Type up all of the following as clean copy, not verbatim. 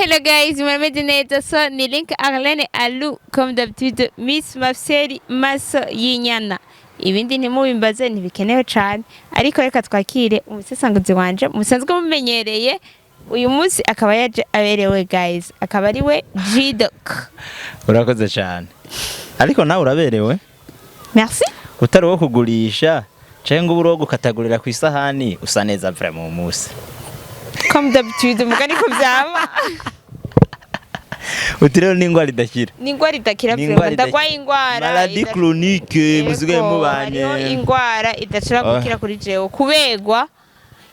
Hello guys, muramenye neza so ni Link Arlene Alu comme d'habitude Miss Mafseri maso y'inyana. Ibindi ntimubimbaze ntibikenewe cyane ariko reka twakire umusesanguzi wanje musanzwe mumenyereye uyu munsi akaba yaje aberewe guys akaba ari we G-Doc. Urakoze cyane ariko nawe uraberewe. Merci. Utari wo kugurisha cenga uburo gukatagurira ku isahani usa neza vraiment umunsi. Comme d'habitude mugani ko byaba. Utirero n'ingwara idakira. N'ingwara idakira vraiment ndagwaye ingwara. Maladie chronique muzigaye mubanye. Ingwara idashira gukira kuri jewe kubegwa.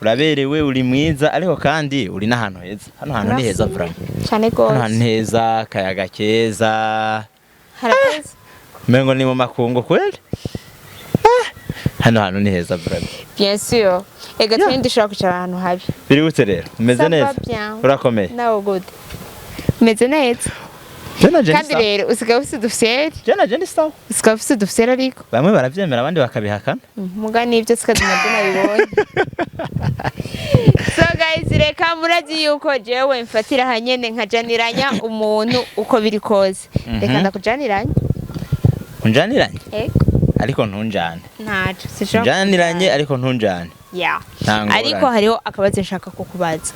Uraberewe uri mwiza ariko kandi uri n'ahantu heza. Hano hantu ni heza vraiment. Cyane gose. Hano hantu heza kayaga keza. Harapeza. Mengo ni mu makungu kweli? Hano hantu ni heza vraiment. Bien sûr. Ega twende dushaka kucara ahantu habi. Biri gute rero? Umeze neza? Urakomeye? Nawe good. Umeze neza? Kandi rero usigaye ufite udufyeri? Je ndi sawa. Usigaye ufite udufyeri ariko? Bamwe baravyemera abandi bakabihakana. Mugani ibyo tukadumaje nabibonye. So guys reka murazi yuko jewe mfatira hanyene nkajaniranya umuntu uko biri koze. Reka ndakujaniranya. Unjaniranye? Ego. Ariko ntunjane. Ntaco sishaka. Unjaniranye ariko ntunjane. Yeah. Ariko hariho akabazo nshaka kukubaza.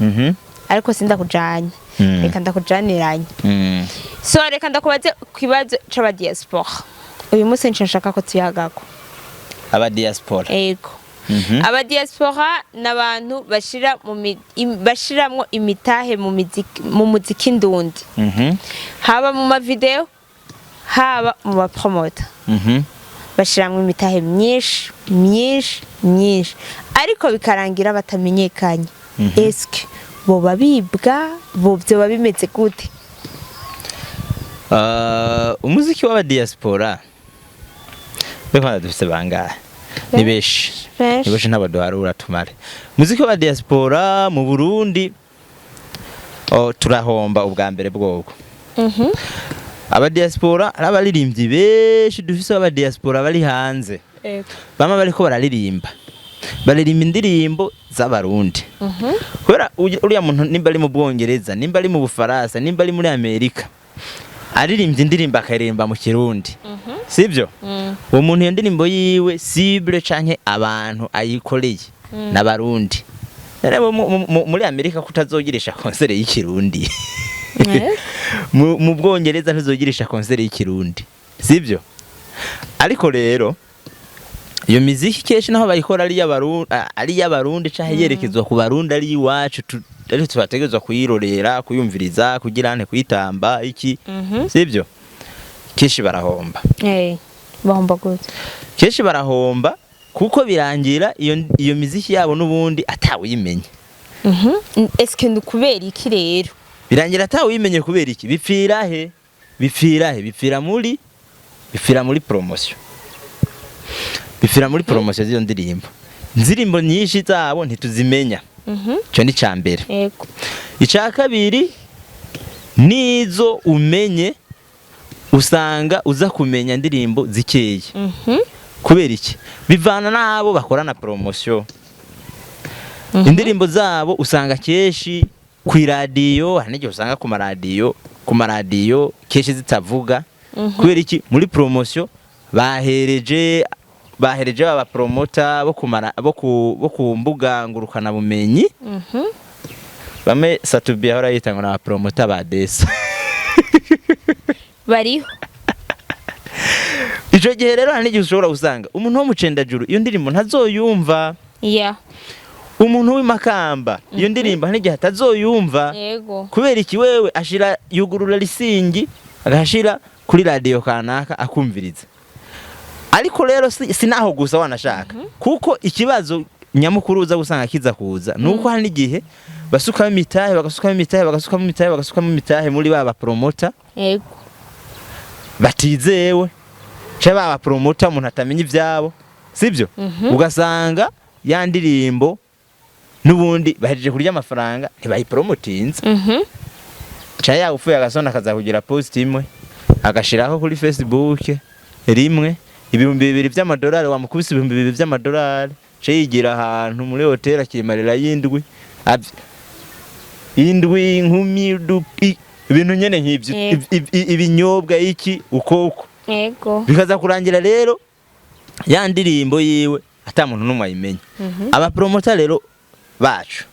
Ariko sindakujanye. Reka ndakujaniranye. So reka ndakubaze kwibazo c'aba diaspora. Uyu munsi nshaka ko tuyagako. Aba diaspora. Ego. Aba diaspora nabantu bashiramwo imitahe mu muziki ndundi. Haba mu ma video haba mu ba promoter. Bashiramwo imitahe myinshi ariko bikarangira batamenyekanye. Eske boba bibwa bovyo bimeze gute? Umuziki w'aba diaspora beka dufise bangahe ni beshi ntabaduharura tumare. Umuziki w'aba diaspora mu Burundi turahomba ubwa mbere bwoko. Aba diaspora arabaririmbyi beshi dufise aba diaspora bari hanze. Bama bariko bararirimba indirimbo z'abarundi. Kubera uriya muntu nimba ari mu Bwongereza, nimba ari mu Bufaransa, nimba ari muri Amerika, aririmbye indirimbo akaririmba mu Kirundi. Sibyo? Uwo muntu iyo ndirimbo yiwe cible canke abantu ayikoreye n'abarundi. Rero muri Amerika kutazogirisha concert y'Ikirundi. Mu Bwongereza ntuzogirisha concert y'Ikirundi. Sibyo? Ariko rero iyo miziki keshi naho bayikora ari y'abarundi canke yerekezwa ku barundi ari iwacu ari tubategezwa kuyirorera kuyumviriza kugira ante kuyitamba iki. Sibyo? Keshi barahomba. Bahomba gute? Keshi barahomba kuko birangira iyo miziki yabo nubundi atawimenye. Eske ndukubera iki rero? Birangira atawimenye kubera iki? Bipfira muri promotion. Bipfira muri promotion z'iyo ndirimbo. Indirimbo nyinshi zabo ntituzimenya. Cyo ni cambere. Yego. Ica kabiri nizo umenye usanga uza kumenya indirimbo zikeye. Kubera iki? Bivana nabo bakorana promotion. Indirimbo zabo usanga keshi ku radio, hanije usanga ku maradiyo keshi zitavuga. Kubera iki? Muri promotion bahereje aba promoter bo ku mbuga ngurukana bumenyi. Bame Satubi ahora yitanga na promoter ba Desa. Bariho. Ico gihe rero hanije ushobora usanga umuntu wo mucendajuru iyo ndirimbo ntazoyumva. Yeah. Umuntu w'imakamba iyo ndirimbo hanije hatazoyumva. Yego. Kubera iki wewe ashira yugurura lisingi agashira kuri radio kanaka akumviriza. Ariko rero sinaho gusa wanashaka kuko ikibazo nyamukuru uza gusanga kiza kuza nuko hari igihe basuka imitahe muri baba promoter. Yego. Batizewe cya baba promoter umuntu atamenya ivyabo. Sibyo? Ugasanga ya ndirimbo nubundi bahejeje kurya amafaranga ntibayipromotinze. Cya ufuye agasona kaza kugira post imwe agashiraho kuri Facebook rimwe ibihumbi 2 by'amadolari wamukubise ibihumbi 2 by'amadolari ce yigira ahantu muri hotel akimarira yindwi indwi inkumi ibintu nyene nk'ivyo ibinyobwa iki ukoko yego bikaza kurangira rero ya ndirimbo yiwe ata muntu numwe ayimenya aba promoter rero bacu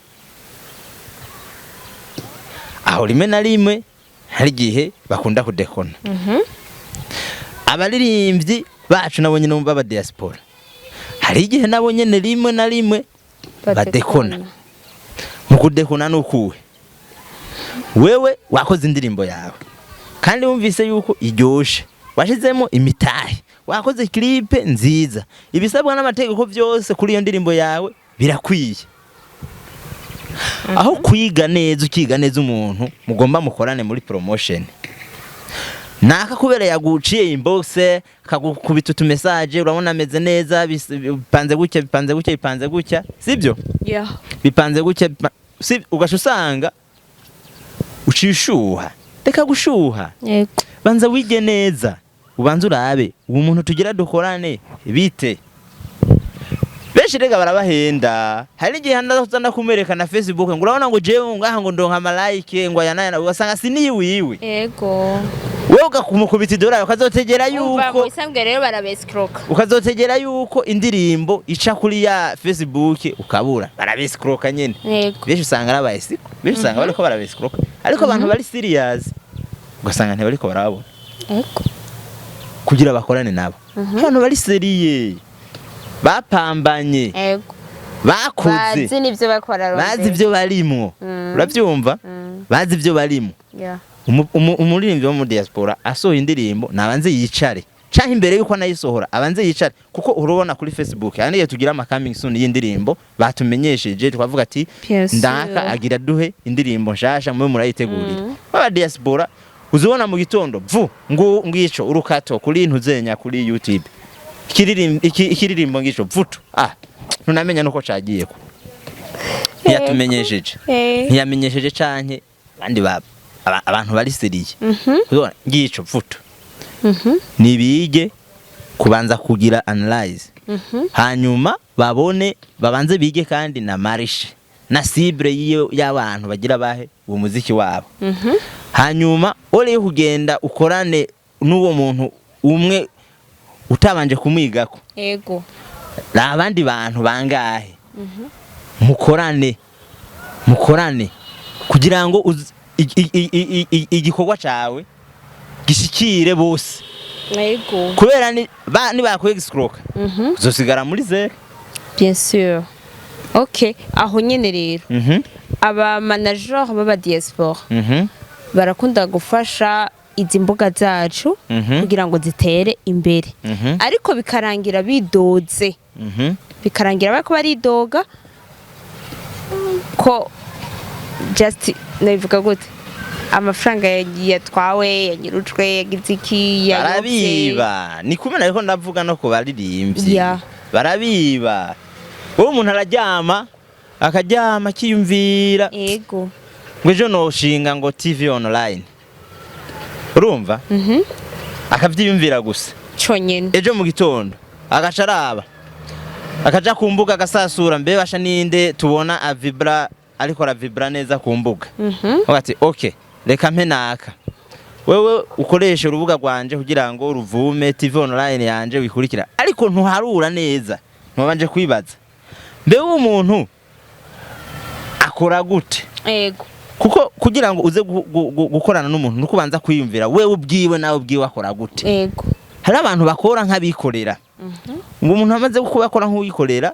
aho rimwe na rimwe hari gihe bakunda kudekona abaririmbyi bacu nabo nyene baba diaspora hari igihe nabo nyene rimwe na rimwe badekona mu kudekona nukuwe wewe wakoze indirimbo yawe kandi wumvise yuko iryoshe washizemo imitahe wakoze clip nziza ibisabwa n'amategeko byose kuri iyo ndirimbo yawe birakwiye aho kwiga neza ukiga neza umuntu mugomba mukorane muri promotion naka kubera yaguciye inbox akagukubita utu message urabona ameze neza bipanze gutya sibyo bipanze gutya ugashushanga ucishuha reka gushuha yego banza wige neza ubanza urabe uwo muntu tugira dukorane bite benshi rega barabahenda hari igihe handa kumereka na Facebook ngo urabona ngo jewe ngaha ngo ndonka malike ngo yanana ugasanga siniwiwe yego wewe ugakumukubita idora ukazotegera yuko usambwe rero barabescroka ukazotegera yuko indirimbo ica kuri ya Facebook ukabura barabescroka nyene benshi usanga arabayisiko benshi usanga bariko barabescroka ariko abantu bari serious ugasanga ntibariko barabona yego kugira bakorane nabo abantu bari seriye bapambanye yego bakuze bazi nivyo bakora bazi ivyo barimwo uravyumva bazi ivyo barimwo umuririmbyi wo mu diaspora asohoye indirimbo nabanze yicare canke imbere yuko nayisohora abanze yicare kuko urubona kuri Facebook yani tugira ama coming soon y'indirimbo batumenyesheje twavuga ati ndaka agira duhe indirimbo nshasha mwe murayitegurira baba diaspora uzubona mu gitondo ngico urukato kuri ntuzenya kuri YouTube ikiririmbo ngico vutu ntunamenya nuko cagiye ko ntiyatumenyesheje ntiyamenyesheje canke bandi abantu bari seriye uzubona ngico vutu nibige kubanza kugira analyze hanyuma babone babanze bige kandi na marishe na cible y'abantu bagira bahe uwo muziki wabo hanyuma ore kugenda ukorane n'uwo muntu umwe utabanje kumwigako yego abandi bantu bangahe mukorane kugira ngo igikorwa cawe gishikire bose yego kubera ni bakwexcroka uzosigara muri zero bien sûr okay aho nyene rero aba manager baba diaspora barakunda gufasha izi mbuga zacu kugira ngo zitere imbere ariko bikarangira bidoze bikarangira bako baridoga ko just nabivuga gute amafaranga yatwawe yanyirujwe yagize iki barabiba ni kumena ariko ndavuga no kubaririmbyi barabiba wowe umuntu araryama akaryama kiyumvira yego ngwejo no shinga ngo TV online urumva akavyiyumvira gusa conyene ejo mu gitondo agacaraba akaja kumbuga gasasura mbe basha ninde tubona avibra ariko ravibra neza kumbuga ati okay reka mpenaka wewe ukoresha urubuga rwanje kugira ngo ruvume TV online yanje wikurikira ariko ntuharura neza ntubanje kwibaza mbe umuntu akora gute yego kuko kugira ngo uze gukorana n'umuntu nukubanza kwiyumvira wewe ubwiwe nawe ubwiwe akora gute yego hari abantu bakora nk'abikorera ngo umuntu amaze kubakora nk'uwikorera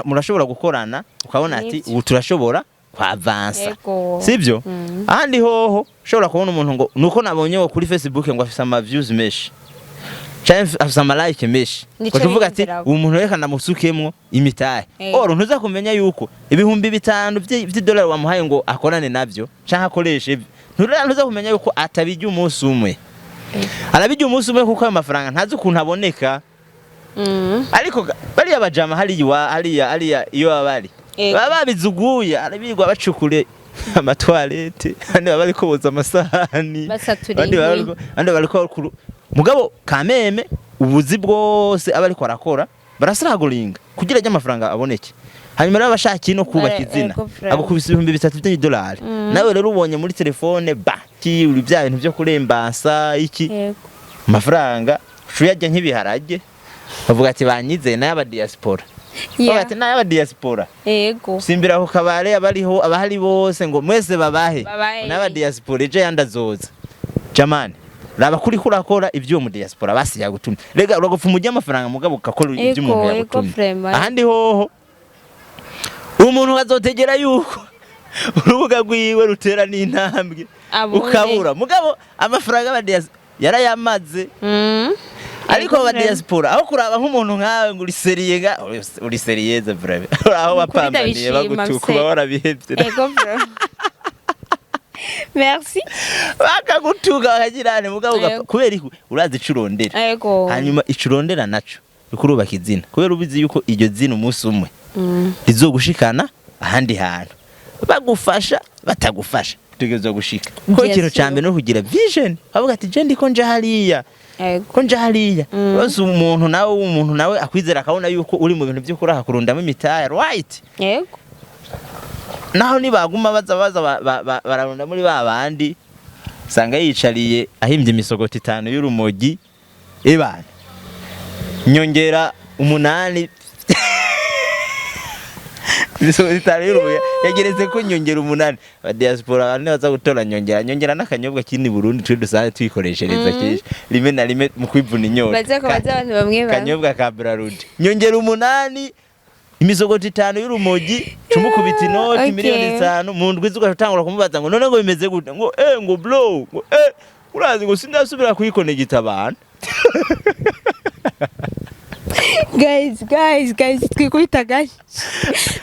murashobora gukorana ukabona ati ubu turashobora kwavansa sibyo ahandi hoho ushobora kubona umuntu ngo nuko nabonye kuri Facebook ngo afise ama views mesh cyane afise ama like mesh ko tuvuga ati uwo muntu reka ndamusukemwo imitahe oro ntuza kumenya yuko ibihumbi 5 by'idolari wamuhaye ngo akorane navyo canka akoreshe ntuza kumenya yuko atabijya umunsi umwe arabijya umunsi umwe kuko ayo mafaranga ntazi ukuntu aboneka ariko bari abajama hariya iyo babari baba bizuguye arabirwa bacukure amatwarete andi bari koboza amasahani andi bari ko mugabo kameme ubuzi bwose abari ko arakora barasiragoringa kugira ajya amafaranga aboneke hanyuma rero abashaka no kubaka izina agukubisa $3,000 by'idolari nawe rero ubonye muri telefone baki uri bya bintu byo kurembasa iki amafaranga shuyajya nk'ibiharage bavuga ati banyize n'aba diaspora ati n'aba diaspora yego simbira ku kabare abahari bose ngo mwese babahe n'aba diaspora eje yandazoza jamani raba kuri kurakora ibyo mu diaspora basiya gutumye rega uragopfa umujya amafaranga mugabo ukakora ibyo umuntu yagutumye ahandi hoho umuntu azotegera yuko urubuga rwiwe rutera n'intambwe ukabura mugabo amafaranga y'abadiaspora yarayamaze ariko abadiaspora aho kuraba nk'umuntu nkawe ngo uri serieze brave aho bapambaniye bagutukuba warabihebye ego bro merci bakagutuga bakagirane mugabo kubera urazi icurondera hanyuma icurondera naco ukurubaka izina kubera ubizi yuko iryo zina umunsi umwe rizogushikana ahandi hantu bagufasha batagufasha tugeze gushika ko ikintu cyambe no kugira vision avuga ati je ndiko nje hariya ko nje hariya bose umuntu nawe akwizera akabona yuko uri mu bintu byo kuraha kurundamo imitaya right yego naho nibaguma baza bararunda muri babandi sanga yicariye ahimbye imisogoti 5 y'urumogi ebana nyongera 8 imisogoti 5 y'urumogi yageretse ko nyongera 8 ba diaspora bane baza gutora nyongera n'akanyobwa kindi Burundi twe dusanzwe twikoreshereza kishi rimwe na rimwe mu kwivuna inyota baza ko baza abantu bamwe kanyobwa ka Brarudi nyongera 8 imisogoti 5 y'urumogi cumukubita inoti miliyoni 5 mu ndwi zugatangura kumubaza ngo none ngo bimeze gute ngo ngo blow ngo urazi ngo sindasubira kuyikonegita abantu guys twikubita gashi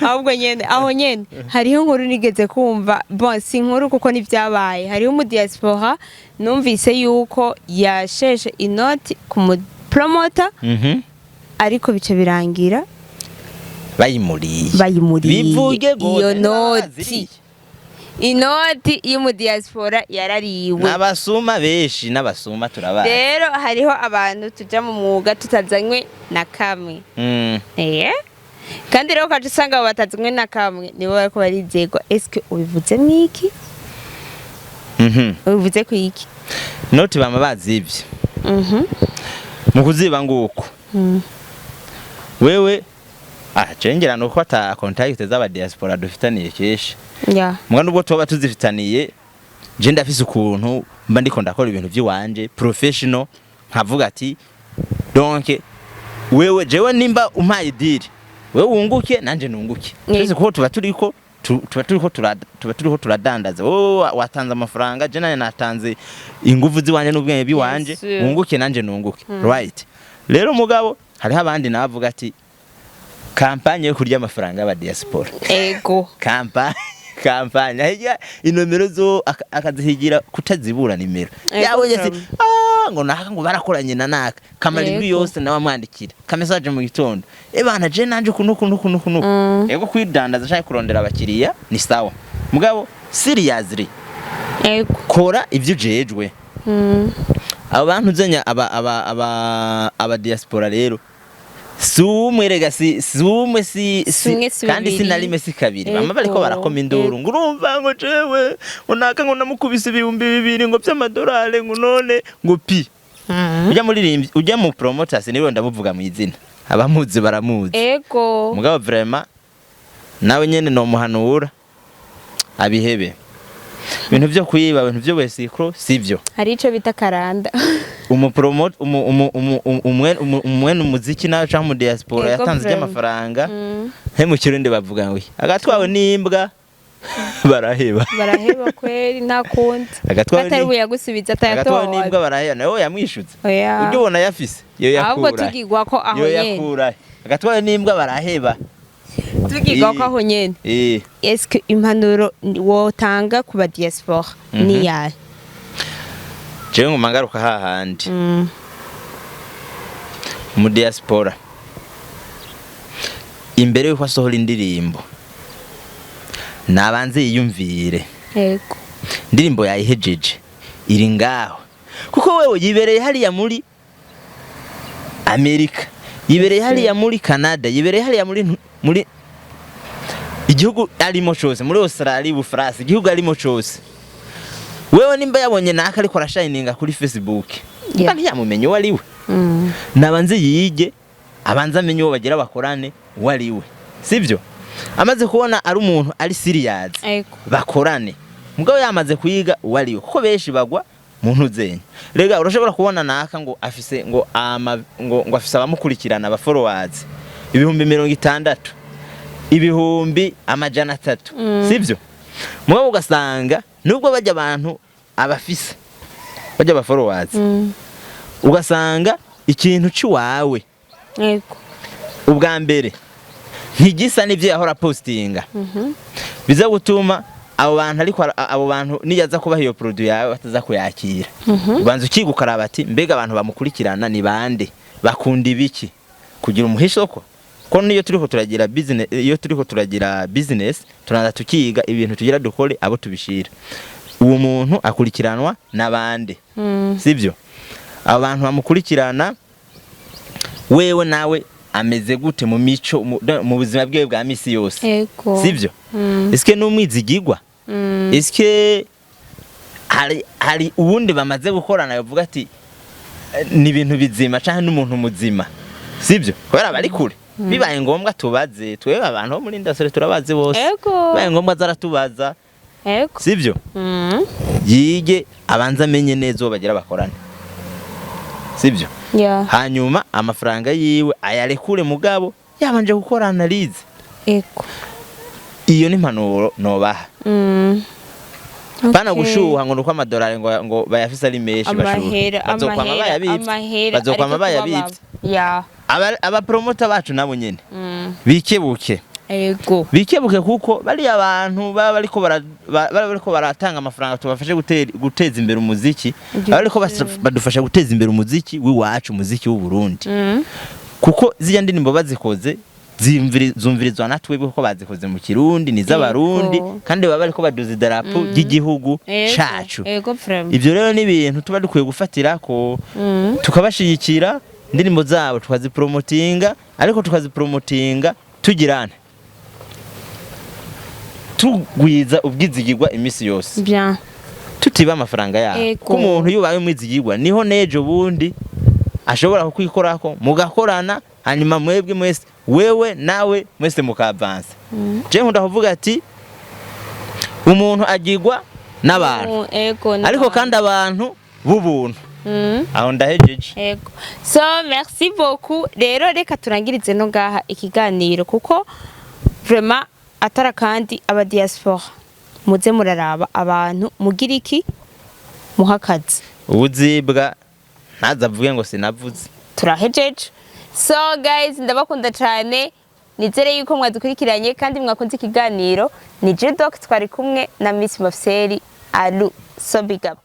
ahubwo nyene aho nyene hariho inkuru nigeze kumva bon si inkuru kuko nivyabaye hariho mu diaspora numvise yuko yasheshe inoti ku promoter ariko bice birangira bayimuriye bivuge iyo inoti y'umu diaspora yarariwe n'abasuma beshi n'abasuma turabaye rero hariho abantu tuja mu mwuga tutazanywe na kamwe kandi rero kaje usanga batazanywe na kamwe nibo bariko barizegwa eske ubivuze mwiki ubivuze ku iki noti bama bazivye mu kuziba nguko wewe cengera nuko ata contact z'aba diaspora dufitaniye kesha mwa nubwo toba tuzifitaniye je ndafise ukuntu mba ndiko ndakora ibintu by'iwanje professional nkavuga ati donc wewe jewe nimba umpaye deal wewe wunguke nanje nunguke twese ko tuba turiko turadandaza watanze amafaranga je nane natanze ingufu ziwanje n'ubwenge biwanje wunguke nanje nunguke right rero mugabo hari abandi navuga ati kampanye yo kurya amafaranga y'aba diaspora ego kampanye hirya inomero zo akazihigira kutazibura nimero yabonye ati ngo naka ngo barakoranye na naka kamarindwi yose nawe amwandikira ka message mu gitondo bana je nanje kunuku ego kwidandaza cyane kurondera abakiriya ni sawa mugabo seriously ego kora ivyo jejwe abantu zenya aba diaspora rero sumwe rega sumwe kandi sinalime si kabiri bama bariko barakoma induru ngo urumva ngo jewe unaka ngo namukubise $2,000 ngo by'amadolari ngo none ngo pi ujya muri ujya mu promoters niwe ndamuvuga mu izina abamuzi baramuzi ego mugabo vraiment nawe nyene no muhanura abihebe ibintu byo kuyiba ibintu byo wesikro sivyo hari ico bita karanda umupromote umwen umuziki nawe cyangwa mu diaspora yatanze y'amafaranga he mu Kirundi bavuga ngo agatwawe n'imbwa baraheba kweri nta kundi atari buyagusubiza agatwawe n'imbwa baraheba nawe yamwishutse ujye ubona yafise yo yakura ahubwo tugigwa ko aho nyene agatwawe n'imbwa baraheba tugigwa ko aho nyene eske impanuro wotanga ku ba diaspora ni yahe jewe ngumangaruka hahandi mu diaspora imbere yuko asohora indirimbo nabanze yiyumvire yego indirimbo yayihejeje iri ngaho kuko wewe yibereye hariya muri Amerika yibereye hariya muri Canada yibereye hariya muri igihugu arimo cyose muri Australia Bufaransa igihugu arimo cyose wewe nimba yabonye naka ariko arashininga kuri Facebook kandi yamumenye wari we nabanze yige abanza amenye uwo bagira bakorane wari we sivyo amaze kubona ari umuntu ari serious bakorane mugabo yamaze kuyiga wari we kuko benshi bagwa muntu zenye rega urashobora kubona naka ngo afise ngo afise abamukurikirana aba followers 60,000 ibihumbi 300 sivyo mugabo ugasanga nubwo bajya abantu abafise bajya ba followers ugasanga ikintu ciwawe yego ubwa mbere ntigisa n'ivyo yahora postinga biza gutuma abo bantu ariko abo bantu niyaza kubaha iyo produit yawe bataza kuyakira ubanza ukigukaraba ati mbega abantu bamukurikirana ni bande bakunda ibiki kugira umuhishoko ko niyo turiko turagira business iyo turiko turagira business tunaza tukiga ibintu tugira dukore abo tubishira uwo muntu akurikiranwa nabande sivyo abantu bamukurikirana wewe nawe ameze gute mu mico mu buzima bwe bwa misi yose sivyo eske n'umwizigirwa eske hari ubundi bamaze gukorana yavuga ati ni ibintu bizima cyane n'umuntu muzima sivyo kubera bari kure bibaye ngombwa tubaze twebwe abantu bo muri industry turabaze bose bibaye ngombwa zaratubaza sivyo yige abanza amenye neza uwo bagira bakorana sivyo hanyuma amafaranga yiwe ayarekure mugabo yabanje gukora analyze iyo ni impanuro nobaha bana gushuha ngo nuko amadolari ngo bayafise ari menshi bashuha bazokwama bayabitse aba promoter bacu nabo nyene bikebuke bikebuke kuko bari abantu baba bariko baratanga amafaranga tubafashe guteza imbere umuziki bariko badufasha guteza imbere umuziki wiwacu umuziki w'u Burundi kuko zija ndinimbo bazikoze zumvirizwa natwebwe kuko bazikoze mu Kirundi ni z'abarundi kandi baba bariko baduza idarapo ry'igihugu cacu ivyo rero ni ibintu tuba dukwiye gufatira ko tukabashigikira ndinimbo zabo tukazipromotinga ariko tukazipromotinga tugirana tugwiza ubwizigirwa imisi yose tutiba amafaranga yawe ko umuntu yubaye umwizigirwa niho nejo bundi ashobora kukwikorako mugakorana hanyuma mwebwe mwese wewe nawe mwese mukavansa je nkunda kuvuga ati umuntu agirwa n'abantu ariko kandi abantu b'ubuntu aho ndahejeje so merci beaucoup rero reka turangirize no ngaha ikiganiro kuko vraiment atara kandi aba diaspora muze muraraba abantu mugira iki muhakaze ubuzibwa ntazavuge ngo sinavuze turahejeje so guys ndabakunda cyane nizere yuko mwadukurikiranye kandi mwakunze ikiganiro ni J-Doc twari kumwe na Miss Mafseli Alu so big up